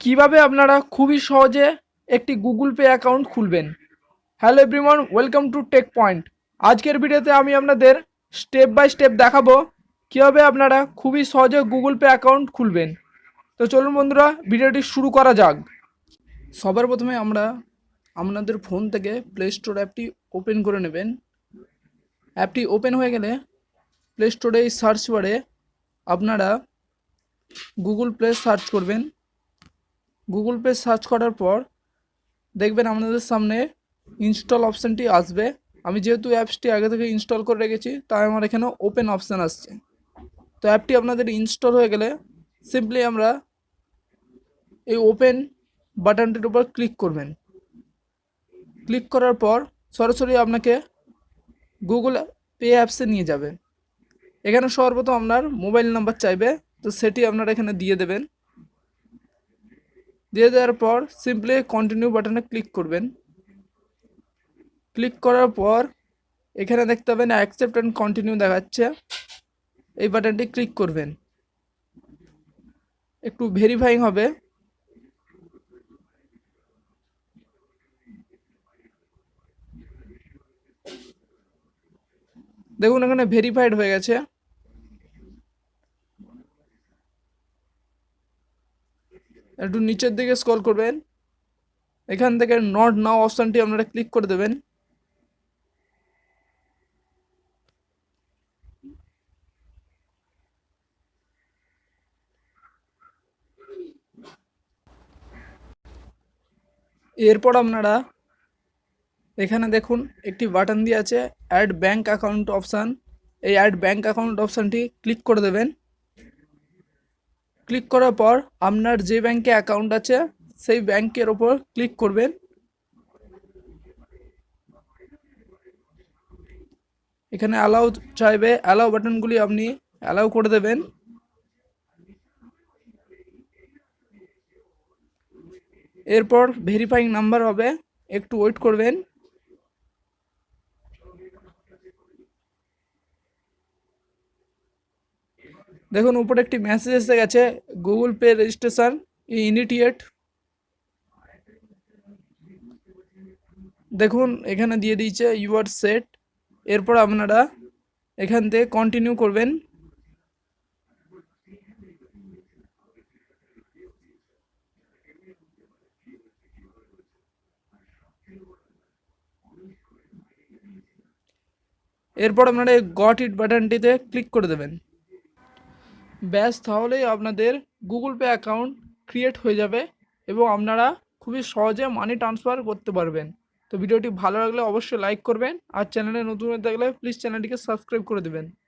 কিভাবে আপনারা খুবই সহজে একটি গুগল পে অ্যাকাউন্ট খুলবেন। Hello everyone, welcome to Tech Point. আজকের ভিডিওতে আমি আপনাদের স্টেপ বাই স্টেপ দেখাবো কিভাবে আপনারা খুবই সহজে গুগল পে অ্যাকাউন্ট খুলবেন। তো চলুন বন্ধুরা, ভিডিওটি শুরু করা যাক। সবার প্রথমে আমরা আপনাদের ফোন থেকে প্লে স্টোর অ্যাপটি ওপেন করে নেবেন। অ্যাপটি ওপেন হয়ে গেলে প্লে স্টোরে এই সার্চ বারে আপনারা গুগল প্লে সার্চ করবেন। গুগল পে সার্চ করার পর দেখবেন আপনাদের সামনে ইনস্টল অপশানটি আসবে। আমি যেহেতু অ্যাপসটি আগে থেকে ইনস্টল করে রেখেছি তাই আমার এখানে ওপেন অপশান আসছে। তো অ্যাপটি আপনাদের ইনস্টল হয়ে গেলে সিম্পলি আমরা এই ওপেন বাটনটির উপর ক্লিক করবেন। ক্লিক করার পর সরাসরি আপনাকে গুগল পে অ্যাপসে নিয়ে যাবে। এখানে সর্বপ্রথম আপনার মোবাইল নাম্বার চাইবে, তো সেটি আপনারা এখানে দিয়ে দেবেন। দিয়ে দেওয়ার পর সিম্পলি কন্টিনিউ বাটনে ক্লিক করবেন। ক্লিক করার পর এখানে দেখতে পাবেন অ্যাকসেপ্ট অ্যান্ড কন্টিনিউ দেখাচ্ছে, এই বাটনটি ক্লিক করবেন। একটু ভেরিফাইং হবে। দেখুন এখানে ভেরিফাইড হয়ে গেছে। একটু নিচের দিকে স্ক্রল করবেন, এখান থেকে নট নাও অপশানটি আপনারা ক্লিক করে দেবেন। এরপর আপনারা এখানে দেখুন একটি বাটন দিয়ে আছে অ্যাড ব্যাঙ্ক অ্যাকাউন্ট অপশান। এই অ্যাড ব্যাঙ্ক অ্যাকাউন্ট অপশানটি ক্লিক করে দেবেন। ক্লিক করার পর আপনার যে ব্যাঙ্কে অ্যাকাউন্ট আছে সেই ব্যাঙ্কের ওপর ক্লিক করবেন। এখানে অ্যালাউ চাইবে, অ্যালাউ বাটনগুলি আপনি অ্যালাউ করে দেবেন। এরপর ভেরিফাইং নাম্বার হবে, একটু ওয়েট করবেন। দেখুন উপরে একটি মেসেজ এসে গেছে, গুগল পে রেজিস্ট্রেশন ইনিটিয়েট। দেখুন এখানে দিয়ে দিয়েছে ইউ আর সেট। এরপর আপনারা এখান থেকে কন্টিনিউ করবেন। এরপর আপনারা গট ইট বাটনটিতে ক্লিক করে দেবেন। ব্যাস, তাহলেই আপনাদের গুগল পে অ্যাকাউন্ট ক্রিয়েট হয়ে যাবে এবং আপনারা খুবই সহজে মানি ট্রান্সফার করতে পারবেন। তো ভিডিওটি ভালো লাগলে অবশ্যই লাইক করবেন, আর চ্যানেলে নতুন হয়ে থাকলে প্লিজ চ্যানেলটিকে সাবস্ক্রাইব করে দেবেন।